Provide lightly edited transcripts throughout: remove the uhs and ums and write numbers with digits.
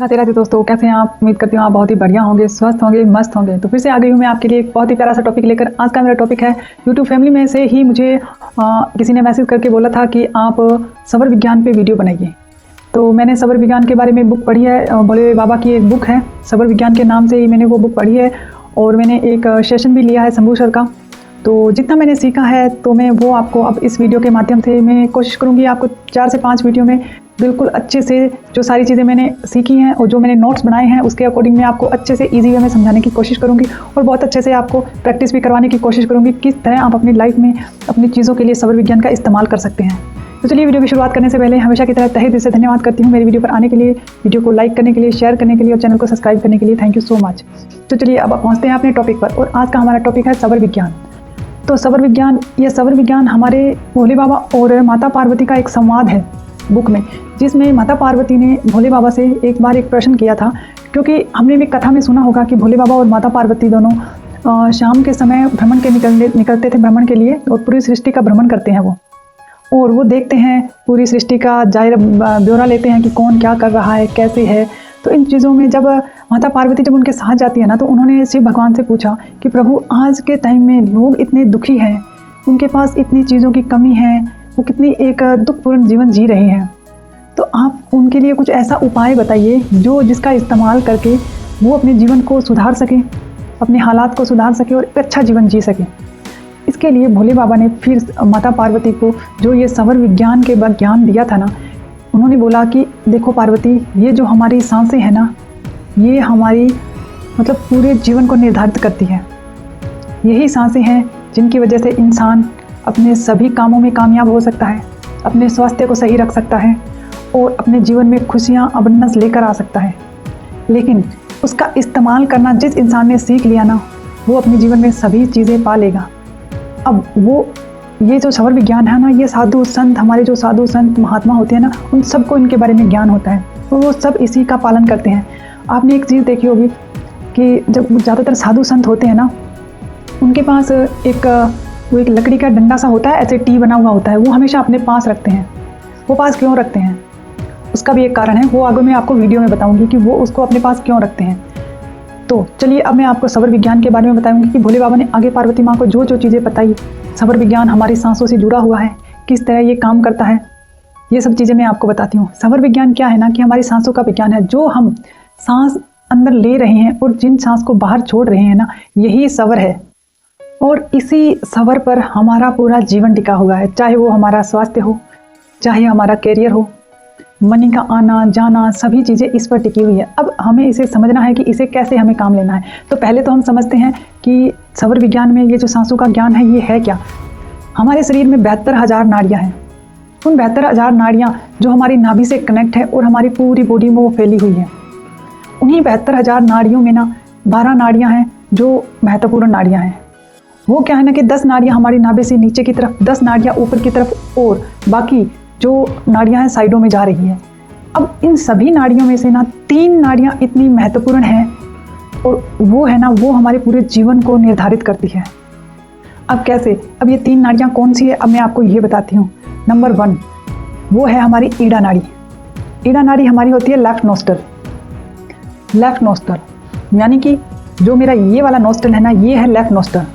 राधे राधे दोस्तों, कैसे हैं आप। उम्मीद करती हूँ आप बहुत ही बढ़िया होंगे, स्वस्थ होंगे, मस्त होंगे। तो फिर से आ गई हूँ मैं आपके लिए एक बहुत ही प्यारा सा टॉपिक लेकर। आज का मेरा टॉपिक है यूट्यूब फैमिली में से ही मुझे किसी ने मैसेज करके बोला था कि आप सबर विज्ञान पे वीडियो बनाइए। तो मैंने सबर विज्ञान के बारे में बुक पढ़ी है, भोले बाबा की एक बुक है सबर विज्ञान के नाम से ही मैंने वो बुक पढ़ी है। और मैंने एक सेशन भी लिया है शंभू सर का। तो जितना मैंने सीखा है तो मैं वो आपको अब इस वीडियो के माध्यम से मैं कोशिश करूँगी आपको 4 से 5 वीडियो में बिल्कुल अच्छे से जो सारी चीज़ें मैंने सीखी हैं और जो मैंने नोट्स बनाए हैं उसके अकॉर्डिंग मैं आपको अच्छे से इजी वे में समझाने की कोशिश करूँगी और बहुत अच्छे से आपको प्रैक्टिस भी करवाने की कोशिश करूँगी किस तरह आप अपनी लाइफ में अपनी चीज़ों के लिए सबर विज्ञान का इस्तेमाल कर सकते हैं। तो चलिए वीडियो की शुरुआत करने से पहले हमेशा की तरह तहे दिल से धन्यवाद करती हूँ मेरी वीडियो पर आने के लिए, वीडियो को लाइक करने के लिए, शेयर करने के लिए और चैनल को सब्सक्राइब करने के लिए। Thank you so much. तो चलिए अब पहुँचते हैं अपने टॉपिक पर और आज का हमारा टॉपिक है सबर विज्ञान। तो सबर विज्ञान हमारे भोले बाबा और माता पार्वती का एक संवाद है बुक में, जिसमें माता पार्वती ने भोले बाबा से एक बार एक प्रश्न किया था। क्योंकि हमने भी कथा में सुना होगा कि भोले बाबा और माता पार्वती दोनों शाम के समय भ्रमण के निकलते थे भ्रमण के लिए और पूरी सृष्टि का भ्रमण करते हैं वो देखते हैं पूरी सृष्टि का ब्यौरा लेते हैं कि कौन क्या कर रहा है, कैसे है। तो इन चीज़ों में जब माता पार्वती जब उनके साथ जाती है ना, तो उन्होंने शिव भगवान से पूछा कि प्रभु आज के टाइम में लोग इतने दुखी हैं, उनके पास इतनी चीज़ों की कमी है, वो कितनी एक दुखपूर्ण जीवन जी रहे हैं। तो आप उनके लिए कुछ ऐसा उपाय बताइए जिसका इस्तेमाल करके वो अपने जीवन को सुधार सकें, अपने हालात को सुधार सकें और एक अच्छा जीवन जी सकें। इसके लिए भोले बाबा ने फिर माता पार्वती को जो ये सबर विज्ञान के ज्ञान दिया था ना, उन्होंने बोला कि देखो पार्वती, ये जो हमारी सांसें हैं ना, ये हमारी मतलब पूरे जीवन को निर्धारित करती है। यही सांसें हैं जिनकी वजह से इंसान अपने सभी कामों में कामयाब हो सकता है, अपने स्वास्थ्य को सही रख सकता है और अपने जीवन में खुशियाँ अबंडेंस लेकर आ सकता है। लेकिन उसका इस्तेमाल करना जिस इंसान ने सीख लिया ना, वो अपने जीवन में सभी चीज़ें पा लेगा। अब ये जो सबर विज्ञान है ना, ये साधु संत, हमारे जो साधु संत महात्मा होते हैं ना, उन सबको इनके बारे में ज्ञान होता है और वो सब इसी का पालन करते हैं। आपने एक चीज़ देखी होगी कि जब ज़्यादातर साधु संत होते हैं ना, उनके पास एक लकड़ी का डंडा सा होता है, ऐसे टी बना हुआ होता है, वो हमेशा अपने पास रखते हैं। वो पास क्यों रखते हैं, उसका भी एक कारण है, वो आगे मैं आपको वीडियो में बताऊँगी कि वो उसको अपने पास क्यों रखते हैं। तो चलिए अब मैं आपको सबर विज्ञान के बारे में बताऊँगी कि भोले बाबा ने आगे पार्वती माँ को जो चीज़ें बताई। सबर विज्ञान हमारी सांसों से जुड़ा हुआ है, किस तरह ये काम करता है, ये सब चीज़ें मैं आपको बताती हूँ। सबर विज्ञान क्या है ना, कि हमारी सांसों का विज्ञान है। जो हम सांस अंदर ले रहे हैं और जिन सांस को बाहर छोड़ रहे हैं ना, यही सबर है। और इसी सबर पर हमारा पूरा जीवन टिका हुआ है, चाहे वो हमारा स्वास्थ्य हो, चाहे हमारा कैरियर हो, मनी का आना जाना, सभी चीज़ें इस पर टिकी हुई है। अब हमें इसे समझना है कि इसे कैसे हमें काम लेना है। तो पहले तो हम समझते हैं कि सबर विज्ञान में ये जो सांसों का ज्ञान है ये है क्या। हमारे शरीर में 72,000 नाड़ियाँ हैं। उन 72,000 नाड़ियाँ जो हमारी नाभि से कनेक्ट है और हमारी पूरी बॉडी में वो फैली हुई है। उन्हीं 72,000 नाड़ियों में ना 12 नाड़ियाँ हैं जो महत्वपूर्ण नाड़ियाँ हैं। वो क्या है ना कि 10 नाड़ियाँ हमारी नाभि से नीचे की तरफ, 10 नाड़ियाँ ऊपर की तरफ और बाकी जो नाड़ियाँ हैं साइडों में जा रही हैं। अब इन सभी नाड़ियों में से ना 3 नाड़ियाँ इतनी महत्वपूर्ण हैं और वो है ना, वो हमारे पूरे जीवन को निर्धारित करती है। अब कैसे, अब ये 3 नाड़ियाँ कौन सी है, अब मैं आपको ये बताती हूँ। नंबर 1 वो है हमारी ईड़ा नाड़ी। ईड़ा नाड़ी हमारी होती है लेफ्ट नोस्टल, यानी कि जो मेरा ये वाला नोस्टल है ना, ये है लेफ्ट नोस्टल,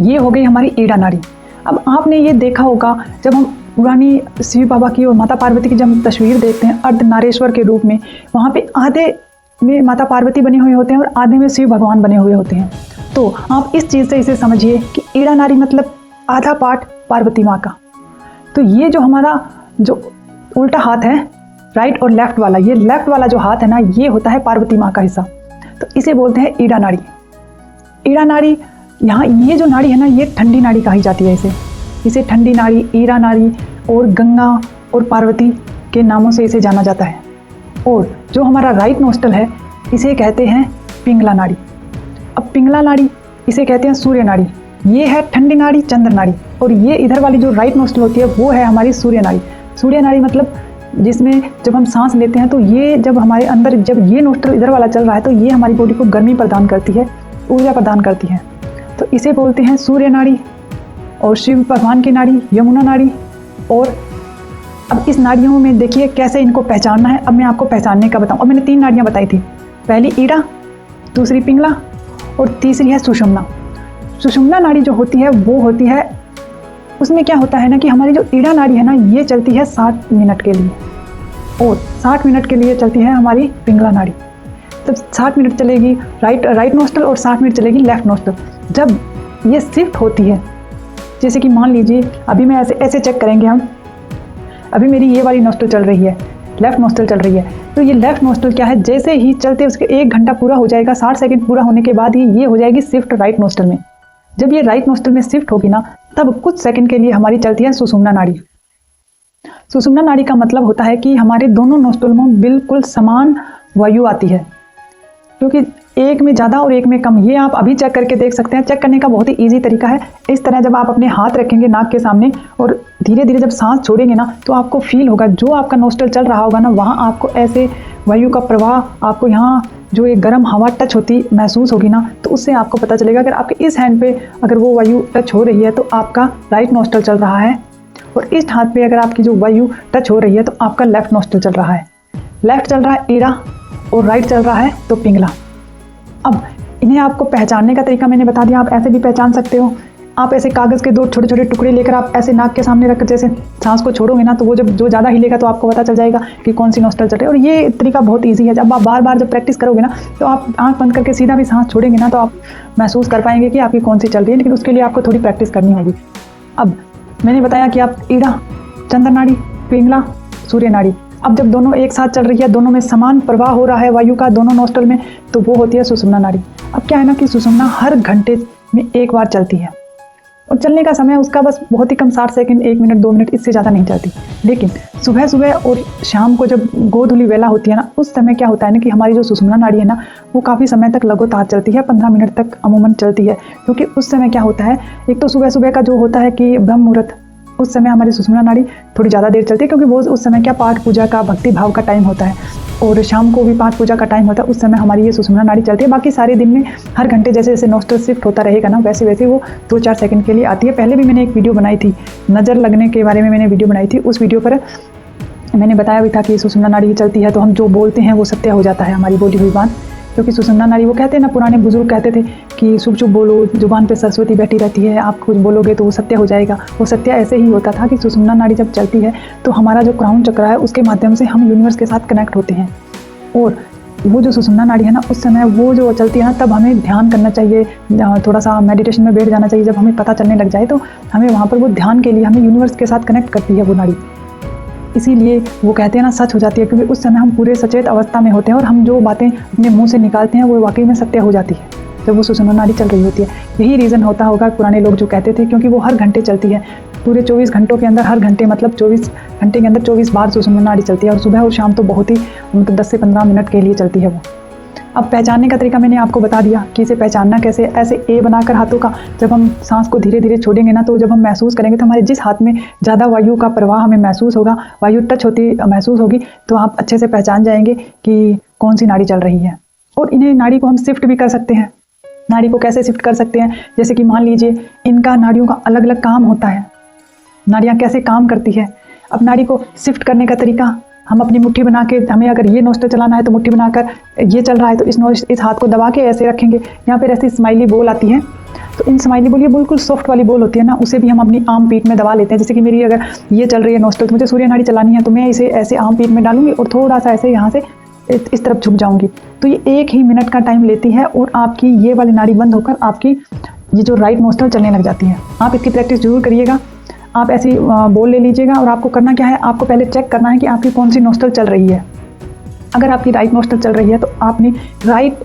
ये हो गई हमारी ईड़ा नाड़ी। अब आपने ये देखा होगा जब हम पुरानी शिव बाबा की और माता पार्वती की जब हम तस्वीर देखते हैं अर्धनारेश्वर के रूप में, वहाँ पे आधे में माता पार्वती बने हुए होते हैं और आधे में शिव भगवान बने हुए होते हैं। तो आप इस चीज़ से इसे समझिए कि ईड़ा नाड़ी मतलब आधा पार्ट पार्वती माँ का। तो ये जो हमारा जो उल्टा हाथ है, राइट और लेफ्ट वाला, ये लेफ्ट वाला जो हाथ है ना, ये होता है पार्वती माँ का हिस्सा। तो इसे बोलते हैं ईड़ा नाड़ी। ईड़ा नाड़ी, यहाँ ये जो नाड़ी है ना, ये ठंडी नाड़ी कही जाती है। इसे ठंडी नाड़ी, ईड़ा नाड़ी और गंगा और पार्वती के नामों से इसे जाना जाता है। और जो हमारा राइट नोस्टल है, इसे कहते हैं पिंगला नाड़ी। अब पिंगला नाड़ी इसे कहते हैं सूर्य नाड़ी। ये है ठंडी नाड़ी, चंद्र नाड़ी। और ये इधर वाली जो राइट नोस्टल होती है वो है हमारी सूर्य नाड़ी। सूर्य नाड़ी मतलब जिसमें जब हम सांस लेते हैं तो ये जब हमारे अंदर, जब ये नोस्टल इधर वाला चल रहा है तो ये हमारी बॉडी को गर्मी प्रदान करती है, ऊर्जा प्रदान करती है। तो इसे बोलते हैं सूर्य नाड़ी। और शिव भगवान की नाड़ी यमुना नाड़ी और अब इस नाड़ियों में देखिए कैसे इनको पहचानना है। अब मैं आपको पहचानने का बताऊँ। अब मैंने 3 नाड़ियाँ बताई थी, पहली ईड़ा, दूसरी पिंगला और तीसरी है सुषुम्ना। सुषुम्ना नाड़ी जो होती है वो होती है, उसमें क्या होता है ना कि हमारी जो ईड़ा नाड़ी है ना ये चलती है 60 मिनट के लिए और 60 मिनट के लिए चलती है हमारी पिंगला नाड़ी। तब 60 मिनट चलेगी राइट नोस्ट्रल और 60 मिनट चलेगी लेफ्ट नोस्ट्रल। जब ये शिफ्ट होती है, जैसे कि मान लीजिए अभी मैं ऐसे चेक करेंगे हम, अभी मेरी ये वाली नोस्ट्रल चल रही है, लेफ्ट नोस्ट्रल चल रही है, तो ये लेफ्ट नोस्ट्रल क्या है, जैसे ही चलते उसके 1 घंटा पूरा हो जाएगा, 60 सेकंड पूरा होने के बाद ही ये हो जाएगी शिफ्ट राइट नोस्ट्रल में। जब ये राइट नोस्ट्रल में शिफ्ट होगी ना, तब कुछ सेकंड के लिए हमारी चलती है सुषुम्ना नाड़ी। सुषुम्ना नाड़ी का मतलब होता है कि हमारे दोनों नोस्ट्रल में बिल्कुल समान वायु आती है, क्योंकि एक में ज़्यादा और एक में कम। ये आप अभी चेक करके देख सकते हैं। चेक करने का बहुत ही इजी तरीका है। इस तरह जब आप अपने हाथ रखेंगे नाक के सामने और धीरे धीरे जब सांस छोड़ेंगे ना, तो आपको फील होगा, जो आपका नोस्ट्रल चल रहा होगा ना, वहाँ आपको ऐसे वायु का प्रवाह, आपको यहाँ जो एक गर्म हवा टच होती महसूस होगी ना, तो उससे आपको पता चलेगा। अगर आपके इस हैंड पे अगर वो वायु टच हो रही है तो आपका राइट नोस्ट्रल चल रहा है, और इस हाथ पे अगर आपकी जो वायु टच हो रही है तो आपका लेफ्ट नोस्ट्रल चल रहा है। लेफ्ट चल रहा है ईड़ा और राइट चल रहा है तो पिंगला। अब इन्हें आपको पहचानने का तरीका मैंने बता दिया। आप ऐसे भी पहचान सकते हो। आप ऐसे कागज़ के 2 छोटे छोटे टुकड़े लेकर आप ऐसे नाक के सामने रखकर जैसे सांस को छोड़ोगे ना, तो वो जब जो ज़्यादा हिलेगा तो आपको पता चल जाएगा कि कौन सी नोस्ट्रल चल रही है। और ये तरीका बहुत ईजी है। जब आप बार बार जब प्रैक्टिस करोगे ना, तो आप आँख बंद करके सीधा भी सांस छोड़ेंगे ना, तो आप महसूस कर पाएंगे कि आपकी कौन सी चल रही है। लेकिन उसके लिए आपको थोड़ी प्रैक्टिस करनी होगी। अब मैंने बताया कि आप ईड़ा, चंद्र नाड़ी, पिंगला, सूर्य नाड़ी, अब जब दोनों एक साथ चल रही है, दोनों में समान प्रवाह हो रहा है वायु का दोनों नोस्ट्रल में, तो वो होती है सुषुम्ना नाड़ी। अब क्या है ना कि सुषुम्ना हर घंटे में 1 बार चलती है और चलने का समय उसका बस बहुत ही कम 60 सेकंड, 1 मिनट, 2 मिनट, इससे ज़्यादा नहीं चलती। लेकिन सुबह सुबह और शाम को जब गोधूली वेला होती है ना, उस समय क्या होता है ना कि हमारी जो सुषुम्ना नाड़ी है ना, वो काफ़ी समय तक लगातार चलती है, 15 मिनट तक अमूमन चलती है। क्योंकि उस समय क्या होता है, एक तो सुबह सुबह का जो होता है कि ब्रह्म मुहूर्त, उस समय हमारी सुषुम्ना नाड़ी थोड़ी ज़्यादा देर चलती है, क्योंकि वो उस समय क्या पाठ पूजा का, भक्ति भाव का टाइम होता है। और शाम को भी पाठ पूजा का टाइम होता है, उस समय हमारी ये सुषुम्ना नाड़ी चलती है। बाकी सारे दिन में हर घंटे जैसे जैसे नोस्ट्रल शिफ्ट होता रहेगा ना, वैसे वैसे वो 2-4 सेकंड के लिए आती है। पहले भी मैंने एक वीडियो बनाई थी, नज़र लगने के बारे में मैंने वीडियो बनाई थी। उस वीडियो पर मैंने बताया भी था कि सुषुम्ना नाड़ी चलती है तो हम जो बोलते हैं वो सत्य हो जाता है, हमारी बोली हुई बात। क्योंकि सुषुम्ना नाड़ी, वो कहते हैं ना, पुराने बुजुर्ग कहते थे कि चुप चुप बोलो, जुबान पे सरस्वती बैठी रहती है, आप कुछ बोलोगे तो वो सत्य हो जाएगा। वो सत्य ऐसे ही होता था कि सुषुम्ना नाड़ी जब चलती है तो हमारा जो क्राउन चक्र है उसके माध्यम से हम यूनिवर्स के साथ कनेक्ट होते हैं। और वो जो सुषुम्ना नाड़ी है ना, उस समय वो जो चलती है ना, तब हमें ध्यान करना चाहिए, थोड़ा सा मेडिटेशन में बैठ जाना चाहिए। जब हमें पता चलने लग जाए तो हमें वहाँ पर वो ध्यान के लिए हमें यूनिवर्स के साथ कनेक्ट करती है वो नाड़ी। इसीलिए वो कहते हैं ना, सच हो जाती है, क्योंकि उस समय हम पूरे सचेत अवस्था में होते हैं और हम जो बातें अपने मुंह से निकालते हैं वो वाकई में सत्य हो जाती है जब वो सुषुम्ना नाड़ी चल रही होती है। यही रीज़न होता होगा पुराने लोग जो कहते थे, क्योंकि वो हर घंटे चलती है। पूरे 24 घंटों के अंदर, हर घंटे मतलब 24 घंटे के अंदर 24 बार सुषुम्ना नाड़ी चलती है, और सुबह और शाम तो बहुत ही मतलब 10 से 15 मिनट के लिए चलती है वो। अब पहचानने का तरीका मैंने आपको बता दिया कि इसे पहचानना कैसे। ऐसे ए बनाकर हाथों का जब हम सांस को धीरे धीरे छोड़ेंगे ना, तो जब हम महसूस करेंगे तो हमारे जिस हाथ में ज़्यादा वायु का प्रवाह हमें महसूस होगा, वायु टच होती महसूस होगी, तो आप अच्छे से पहचान जाएंगे कि कौन सी नाड़ी चल रही है। और इन्हें नाड़ी को हम शिफ्ट भी कर सकते हैं। नाड़ी को कैसे शिफ्ट कर सकते हैं, जैसे कि मान लीजिए इनका नाड़ियों का अलग अलग काम होता है, नाड़ियाँ कैसे काम करती है। अब नाड़ी को शिफ्ट करने का तरीका, हम अपनी मुट्ठी बना के, हमें अगर ये नोस्ट्रल चलाना है तो मुट्ठी बनाकर, ये चल रहा है तो इस हाथ को दबा के ऐसे रखेंगे। यहाँ पर ऐसी स्माइली बॉल आती है, तो इन स्माइली बॉल, ये बिल्कुल सॉफ्ट वाली बॉल होती है ना, उसे भी हम अपनी आम पीठ में दबा लेते हैं। जैसे कि मेरी अगर ये चल रही है नोस्ट्रल, तो मुझे सूर्य नाड़ी चलानी है, तो मैं इसे ऐसे आम पीठ में डालूंगी और थोड़ा सा ऐसे यहाँ से इस तरफ झुक जाऊंगी। तो ये 1 ही मिनट का टाइम लेती है और आपकी ये वाली नाड़ी बंद होकर आपकी ये जो राइट नोस्ट्रल चलने लग जाती है। आप इसकी प्रैक्टिस जरूर करिएगा। आप ऐसी बॉल ले लीजिएगा और आपको करना क्या है, आपको पहले चेक करना है कि आपकी कौन सी नोस्ट्रल चल रही है। अगर आपकी राइट नोस्ट्रल चल रही है तो आपने राइट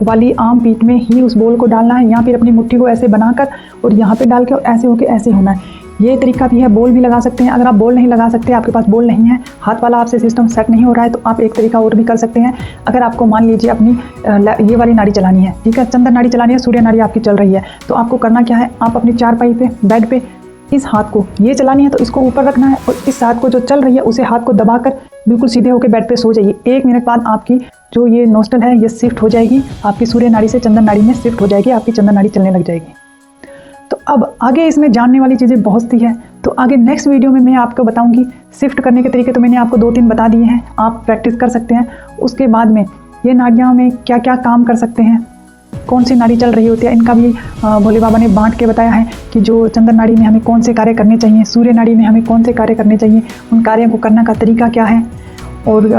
वाली आम पीठ में ही उस बॉल को डालना है, या फिर अपनी मुट्ठी को ऐसे बनाकर और यहाँ पे डाल के और ऐसे होके ऐसे होना है। ये तरीका भी है। बॉल भी लगा सकते हैं। अगर आप बॉल नहीं लगा सकते, आपके पास बॉल नहीं है, हाथ वाला आपसे सिस्टम सेट नहीं हो रहा है, तो आप एक तरीका और भी कर सकते हैं। अगर आपको मान लीजिए अपनी ये वाली नाड़ी चलानी है, ठीक है, चंद्र नाड़ी चलानी है, सूर्य नाड़ी आपकी चल रही है, तो आपको करना क्या है, आप अपनी चारपाई पे, बेड पे इस हाथ को ये चलानी है तो इसको ऊपर रखना है, और इस हाथ को जो चल रही है उसे हाथ को दबाकर बिल्कुल सीधे होकर बेड पे सो जाइए। 1 मिनट बाद आपकी जो ये नोस्ट्रल है ये शिफ्ट हो जाएगी, आपकी सूर्य नाड़ी से चंद्र नाड़ी में शिफ्ट हो जाएगी, आपकी चंद्र नाड़ी चलने लग जाएगी। तो अब आगे इसमें जानने वाली चीज़ें बहुत सी है, तो आगे नेक्स्ट वीडियो में मैं आपको बताऊंगी। शिफ्ट करने के तरीके तो मैंने आपको 2-3 बता दिए हैं, आप प्रैक्टिस कर सकते हैं। उसके बाद में ये नाड़ियाँ में क्या क्या काम कर सकते हैं, कौन सी नाड़ी चल रही होती है, इनका भी भोले बाबा ने बांट के बताया है कि जो चंद्र नाड़ी में हमें कौन से कार्य करने चाहिए, सूर्य नाड़ी में हमें कौन से कार्य करने चाहिए, उन कार्यों को करने का तरीका क्या है। और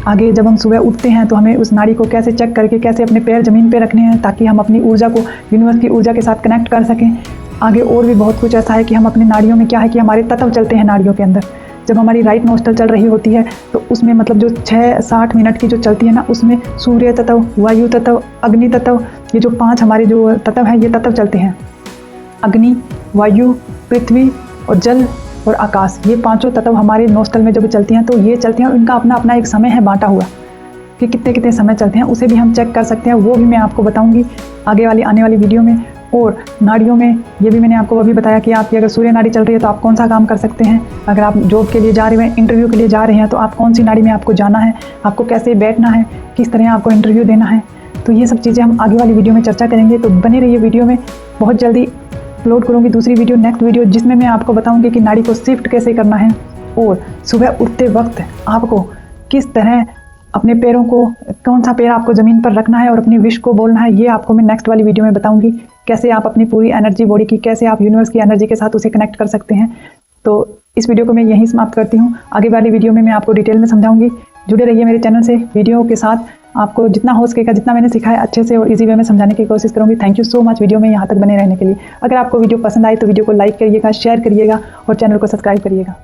आगे जब हम सुबह उठते हैं तो हमें उस नाड़ी को कैसे चेक करके कैसे अपने पैर ज़मीन पे रखने हैं, ताकि हम अपनी ऊर्जा को यूनिवर्स की ऊर्जा के साथ कनेक्ट कर सकें। आगे और भी बहुत कुछ ऐसा है कि हम अपनी नाड़ियों में क्या है कि हमारे तत्व चलते हैं नाड़ियों के अंदर। जब हमारी राइट नोस्टल चल रही होती है तो उसमें मतलब जो 6-60 मिनट की जो चलती है ना, उसमें सूर्य तत्व, वायु तत्व, अग्नि तत्व, ये जो 5 हमारे जो तत्व हैं, ये तत्व चलते हैं। अग्नि, वायु, पृथ्वी और जल और आकाश, ये 5 तत्व हमारे नोस्टल में जब चलती हैं तो ये चलती हैं, और इनका अपना अपना एक समय है बांटा हुआ कि कितने कितने समय चलते हैं, उसे भी हम चेक कर सकते हैं। वो भी मैं आपको बताऊंगी आगे वाली आने वाली वीडियो में। और नाड़ियों में ये भी मैंने आपको अभी बताया कि आपकी अगर सूर्य नाड़ी चल रही है तो आप कौन सा काम कर सकते हैं। अगर आप जॉब के लिए जा रहे हैं, इंटरव्यू के लिए जा रहे हैं, तो आप कौन सी नाड़ी में आपको जाना है, आपको कैसे बैठना है, किस तरह आपको इंटरव्यू देना है। तो ये सब चीज़ें हम आगे वाली वीडियो में चर्चा करेंगे, तो बने रहिए वीडियो में। बहुत जल्दी अपलोड करूँगी दूसरी वीडियो, नेक्स्ट वीडियो, जिसमें मैं आपको बताऊँगी कि नाड़ी को शिफ्ट कैसे करना है, और सुबह उठते वक्त आपको किस तरह अपने पैरों को, कौन सा पैर आपको ज़मीन पर रखना है और अपनी विश को बोलना है। ये आपको मैं नेक्स्ट वाली वीडियो में बताऊंगी, कैसे आप अपनी पूरी एनर्जी बॉडी की, कैसे आप यूनिवर्स की एनर्जी के साथ उसे कनेक्ट कर सकते हैं। तो इस वीडियो को मैं यहीं समाप्त करती हूँ। आगे वाली वीडियो में मैं आपको डिटेल में समझाऊंगी। जुड़े रहिए मेरे चैनल से, वीडियो के साथ आपको जितना हो सकेगा, जितना मैंने सिखाया अच्छे से और इजी वे में समझाने की कोशिश करूँगी। Thank you so much video में यहाँ तक बने रहने के लिए। अगर आपको वीडियो पसंद आए तो वीडियो को लाइक करिएगा, शेयर करिएगा और चैनल को सब्सक्राइब करिएगा।